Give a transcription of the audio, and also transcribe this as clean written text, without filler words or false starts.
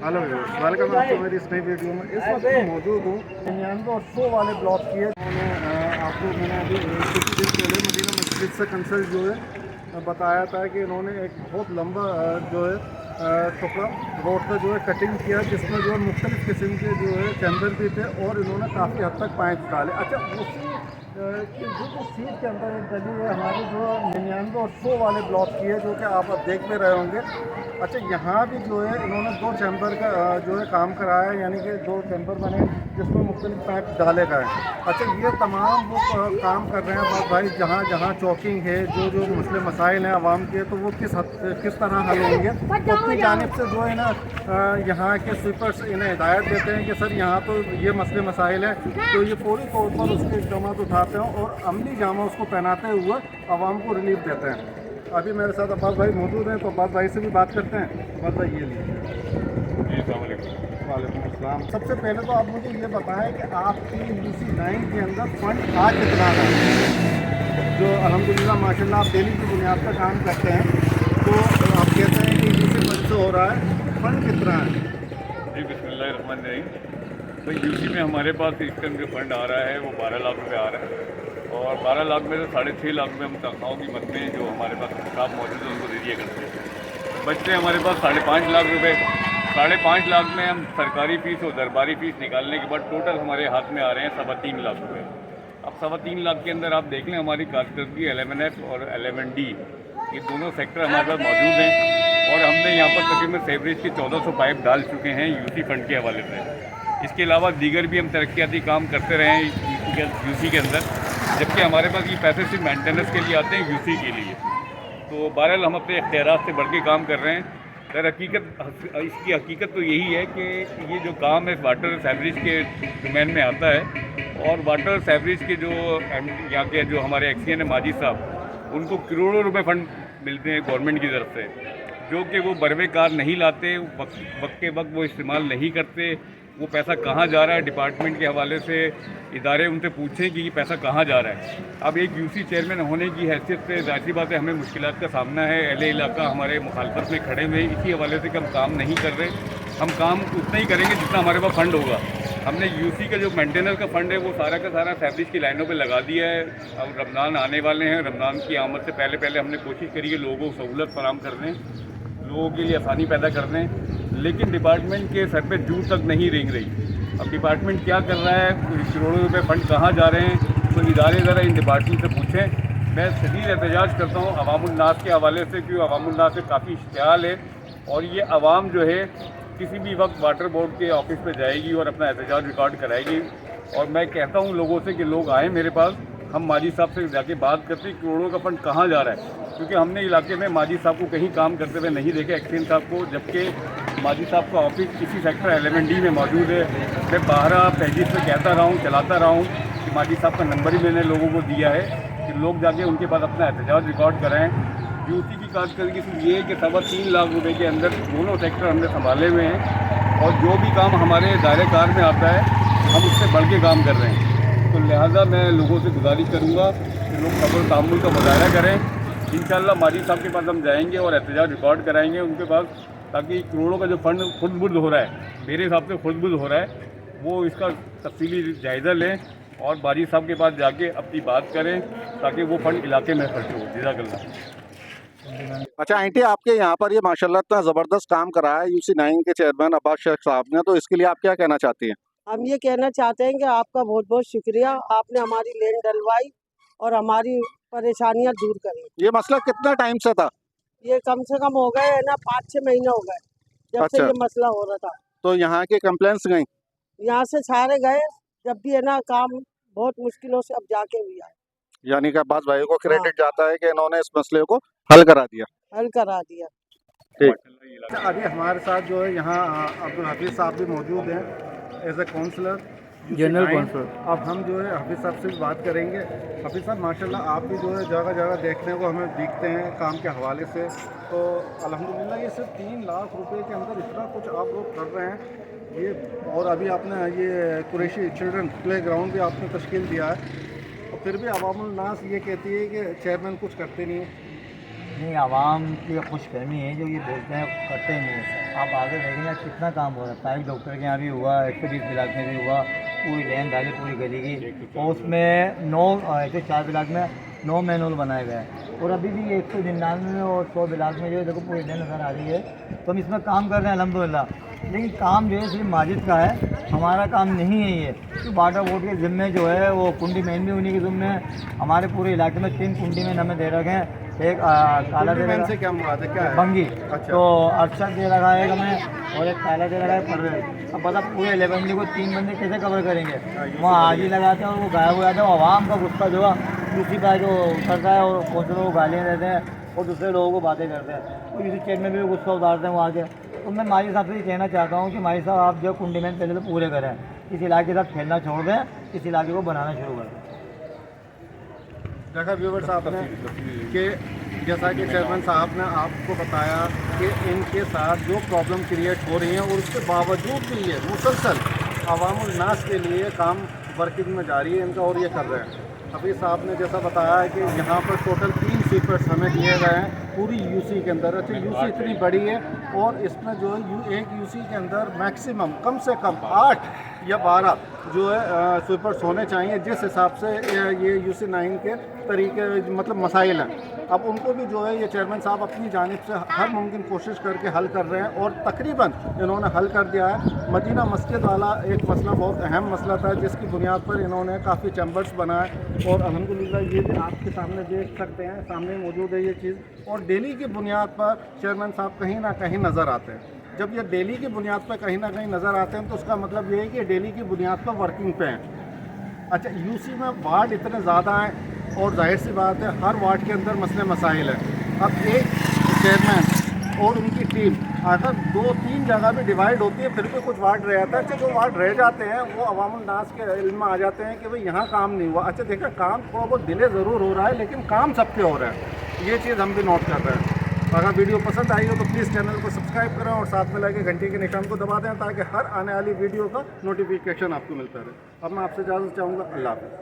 Hello welcome आपको मेरी इस नई वीडियो में। इस वक्त मैं मौजूद हूँ 99 और 100 वाले ब्लॉक की है। आपको मैंने अभी कुछ दिन पहले मदीना मस्जिद से कंसल्ट जो है बताया था कि इन्होंने एक बहुत लंबा जो है टुकड़ा रोड का जो है कटिंग किया, जिसमें जो है मुख्तलिफ़ किस्म के जो है चैम्बर भी थे और इन्होंने काफ़ी हद तक पाइप डाले। अच्छा, उसी कि जो सीट के अंदर एक गली है हमारी जो 99 और 100 वाले ब्लॉक की है, जो कि आप अब देख भी रहे होंगे। अच्छा, यहाँ भी जो है इन्होंने 2 चैम्बर का जो है काम कराया है, यानी कि 2 चैम्बर बने जिसमें मुख्तलिफ पाइप डाले गए हैं। अच्छा, ये तमाम वो काम कर रहे हैं बस भाई, जहाँ जहाँ चौकिंग है, जो मसले मसाइल हैं आवाम के, तो वो किस तरह हल होंगे। तो अपनी जानिब से जो है ना यहाँ के स्वीपर्स इन्हें हिदायत देते हैं कि सर यहाँ तो ये मसले मसाइल हैं, तो ये पूरी तौर पर उसके इक़दाम उठाते हैं और अमली जामा उसको पहनाते हुए आवाम को रिलीफ देते हैं। अभी मेरे साथ अब्बास भाई मौजूद हैं, तो अब्बास भाई से भी बात करते हैं। अब्बास भाई ये लीजिए। वालेकुम अस्सलाम। सबसे पहले तो आप मुझे ये बताएं कि आपकी UC9 के अंदर फंड आ कितना है, जो अल्हम्दुलिल्लाह माशाल्लाह आप डेली की बुनियाद पर काम करते हैं, तो आप कहते हैं कि UC फंड से हो रहा है, फंड कितना है? जी बिस्मिल्लाहिर्रहमानिर्रहीम। तो यूसी में हमारे पास इस टाइम जो फंड आ रहा है वो 12 लाख रुपए आ रहा है, और 12 लाख में से 6.5 लाख में हम तनख्वाहों की मद में जो हमारे पास स्टाफ मौजूद है उनको दे दिया करते हैं। बचते हैं हमारे पास 5.5 लाख रुपए। 5.5 लाख में हम सरकारी फ़ीस और दरबारी फ़ीस निकालने के बाद टोटल हमारे हाथ में आ रहे हैं 3.25 लाख रुपये। अब 3.25 लाख के अंदर आप देख लें हमारी कारकर्दगी 11F और 11D ये दोनों सेक्टर हमारे पास मौजूद हैं, और हमने यहाँ पर तकरीबन सेवरेज के 1400 पाइप डाल चुके हैं यूसी फंड के हवाले से। इसके अलावा दीगर भी हम तरक्याती काम करते रहे हैं यूसी के अंदर, जबकि हमारे पास ये पैसे सिर्फ मेंटेनेंस के लिए आते हैं यूसी के लिए। तो बहरहाल हम अपने इख्तियारात से बढ़ के काम कर रहे हैं। दर हकीकत इसकी हकीकत तो यही है कि ये जो काम है वाटर सेवरेज के डोमेन में आता है, और वाटर सेवरेज के जो यहाँ के जो हमारे एक्सीएन है माजिद साहब, उनको करोड़ों रुपए फंड मिलते हैं गवर्नमेंट की तरफ से, जो कि वो बरवे कार नहीं लाते, वक्त के वक्त वो इस्तेमाल नहीं करते। वो पैसा कहाँ जा रहा है डिपार्टमेंट के हवाले से इदारे उनसे पूछें कि ये पैसा कहाँ जा रहा है। अब एक यूसी चेयरमैन होने की हैसियत से जाहिर बात है हमें मुश्किलात का सामना है। एलए इलाका हमारे मुखालफत में खड़े हुए, इसी हवाले से कि हम काम नहीं कर रहे। हम काम उतना ही करेंगे जितना हमारे पास फ़ंड होगा। हमने यूसी का जो मेंटेनेंस का फ़ंड है वो सारा का सारा सेवरेज की लाइनों पे लगा दिया है। अब रमज़ान आने वाले हैं, रमज़ान की आमद से पहले पहले हमने कोशिश करी कि लोगों को सहूलत फराम कर दें, लोगों के लिए आसानी पैदा कर दें, लेकिन डिपार्टमेंट के सर पे जूं तक नहीं रेंग रही। अब डिपार्टमेंट क्या कर रहा है, करोड़ों रुपए फंड कहाँ जा रहे हैं, तो इदारे ज़रा इन डिपार्टमेंट से पूछें। मैं शदीद एहतजाज करता हूँ अवामुन्नास के हवाले से, क्योंकि अवामुन्नास से काफ़ी इश्तियाल है, और ये अवाम जो है किसी भी वक्त वाटर बोर्ड के ऑफिस पे जाएगी और अपना एहतजाज रिकॉर्ड कराएगी। और मैं कहता हूँ लोगों से कि लोग आए मेरे पास, हम माजिद साहब से जाके बात करते हैं करोड़ों का फंड कहाँ जा रहा है, क्योंकि हमने इलाके में माजिद साहब को कहीं काम करते हुए नहीं देखे, एक्सीएन साहब को, जबकि माजिद साहब का ऑफिस इसी सेक्टर 11D में मौजूद है। मैं 12 पेजिस से कहता रहा हूँ, चलाता रहा हूँ कि माजिद साहब का नंबर ही मैंने लोगों को दिया है कि लोग जाके उनके पास अपना एहतजाज रिकॉर्ड कराएँ। यूसी की कारकर्दगी सिर्फ ये है कि 3.25 लाख रुपए के अंदर दोनों सेक्टर हमने संभाले हुए हैं, और जो भी काम हमारे दायरे कार में आता है हम उससे बढ़ के काम कर रहे हैं। तो लिहाजा मैं लोगों से गुजारिश करूँगा कि लोग सब्र तामुल का मुजाहरा करें। इंशाअल्लाह माजिद साहब के पास हम जाएंगे और एहतजाज रिकॉर्ड कराएंगे उनके पास, ताकि करोड़ों का जो फंड खुद बुर्द हो रहा है, मेरे हिसाब से खुद बुर्द हो रहा है, वो इसका तफसीली जायज़ा लें और माजिद साहब के पास जाके अपनी बात करें, ताकि वो फंड इलाके में खर्च हो। जज़ाकल्लाह। अच्छा आंटी, आपके यहाँ पर ये माशाल्लाह इतना ज़बरदस्त काम करा है UC9 के चेयरमैन अब्बास शेख साहब ने, तो इसके लिए आप क्या कहना चाहती हैं? हम ये कहना चाहते हैं कि आपका बहुत बहुत शुक्रिया, आपने हमारी लेन डलवाई और हमारी परेशानियां दूर करी। ये मसला कितना टाइम से था? ये कम से कम हो गए है ना 5-6 महीने हो गए जब से अच्छा, ये मसला हो रहा था। तो यहाँ के कंप्लेंट्स गई? यहाँ से सारे गए, जब भी है ना काम बहुत मुश्किलों से अब जाके हुआ है। यानी कि अब्बास भाई को हाँ, क्रेडिट जाता है कि इन्होंने इस मसले को हल करा दिया। हल करा दिया। ठीक। अभी हमारे साथ जो है यहाँ अब्दुल हफीज़ साहब भी मौजूद हैं as a counsellor, general counsellor. अब हम जो है हफीज़ साहब से भी बात करेंगे। हफीज़ साहब माशाल्लाह आप भी जो है जगह जगह देखने को हमें दिखते हैं काम के हवाले से, तो अल्हम्दुलिल्लाह ये सिर्फ 3 लाख रुपए के अंदर इतना कुछ आप लोग कर रहे हैं ये, और अभी आपने ये कुरैशी चिल्ड्रन प्ले ग्राउंड भी आपने तश्कील दिया है, और फिर भी अवामुल नास ये कहती है कि चेयरमैन कुछ करते नहीं है। इतनी आवाम की खुशफहमी है जो ये बोलते हैं करते नहीं है। आप आगे देखेंगे कितना काम हो रहा है। प्राइवेट डॉक्टर के यहाँ भी हुआ, 120 ब्लॉक में भी हुआ, पूरी लेन डाली पूरी गली की, और उसमें 104 ब्लॉक में 9 मैनुअल बनाए गए हैं, और अभी भी 199 और 100 ब्लॉक में जो है देखो पूरी लेन नज़र आ रही है। तो हम इसमें काम कर रहे हैं अल्हम्दुलिल्लाह, लेकिन काम जो है सिर्फ माजिद का है, हमारा काम नहीं है ये। तो वाटर बोर्ड के ज़िम्मे जो है वो कुंडी मैन भी उन्हीं के ज़िम्मे है। हमारे पूरे इलाके में 3 कुंडी मैन हमें दे रखे हैं। एक काला दे रखा से क्या मुराद है, क्या है? बंगी, अच्छा। तो अरशद दे रखा है हमें, और एक काला दे रखा है परवेज। अब पता पूरे 11 को 3 बंदे कैसे कवर करेंगे? वहाँ आज ही लगाते हैं और वो गायब हो जाते हैं। आवाम का गुस्सा जो है दूसरी बार जो उतरता है और कौंसलों को गालियाँ देते हैं और दूसरे लोगों को बातें करते हैं, तो इसी चेन में भी गुस्सा उतारते हैं वहाँ के। तो मैं माजी साहब से ये कहना चाहता हूँ कि माजी साहब आप जो कुंडी मैन पहले तो पूरे करें, इस इलाके के साथ खेलना छोड़ दें, इस इलाके को बनाना शुरू करें। देखा व्यूवर्स आपने कि जैसा कि चेयरमैन साहब ने आपको बताया कि इनके साथ जो प्रॉब्लम क्रिएट हो रही है और उसके बावजूद भी ये मुसलसल अवामुल नास के लिए काम वर्किंग में जारी है इनका, और ये कर रहे हैं। अभी साहब ने जैसा बताया है कि यहाँ पर टोटल 3 स्वीपर्स हमें दिए गए हैं पूरी यूसी के अंदर। अच्छा, यूसी इतनी बड़ी है और इसमें जो है एक यूसी के अंदर मैक्सिमम कम से कम 8 या 12 जो है स्वीपर्स होने चाहिए, जिस हिसाब से ये यूसी 9 के तरीके मतलब मसाइल हैं। अब उनको भी जो है ये चेयरमैन साहब अपनी जानिब से हर मुमकिन कोशिश करके हल कर रहे हैं, और तकरीबन इन्होंने हल कर दिया है। मदीना मस्जिद वाला एक मसला बहुत अहम मसला था, जिसकी बुनियाद पर इन्होंने काफ़ी चैम्बर्स बनाए, और अल्हम्दुलिल्लाह ये भी आपके सामने देख सकते हैं, सामने मौजूद है ये चीज़। और डेली की बुनियाद पर चेयरमैन साहब कहीं ना कहीं नज़र आते हैं। जब ये डेली की बुनियाद पर कहीं ना कहीं नज़र आते हैं तो उसका मतलब ये है कि डेली की बुनियाद पर वर्किंग पे हैं। अच्छा, यूसी में वार्ड इतने ज़्यादा हैं और जाहिर सी बात है हर वार्ड के अंदर मसले मसाइल हैं। अब एक चेयरमैन और उनकी टीम अगर 2-3 जगह भी डिवाइड होती है, फिर भी कुछ वार्ड रह जाता है। अच्छा, जो वार्ड रह जाते हैं वो अवामुल नास के इल्म में आ जाते हैं कि भाई यहाँ काम नहीं हुआ। अच्छा देखा, काम थोड़ा बहुत डिले ज़रूर हो रहा है, लेकिन काम सबके हो रहा है, ये चीज़ हम भी नोट कर रहे हैं। अगर वीडियो पसंद आई हो तो प्लीज़ चैनल को सब्सक्राइब करें और साथ में लगे घंटे के निशान को दबा दें, ताकि हर आने वाली वीडियो का नोटिफिकेशन आपको मिलता रहे। अब मैं आपसे इजाज़त चाहूँगा। अल्लाह हाफ़िज़।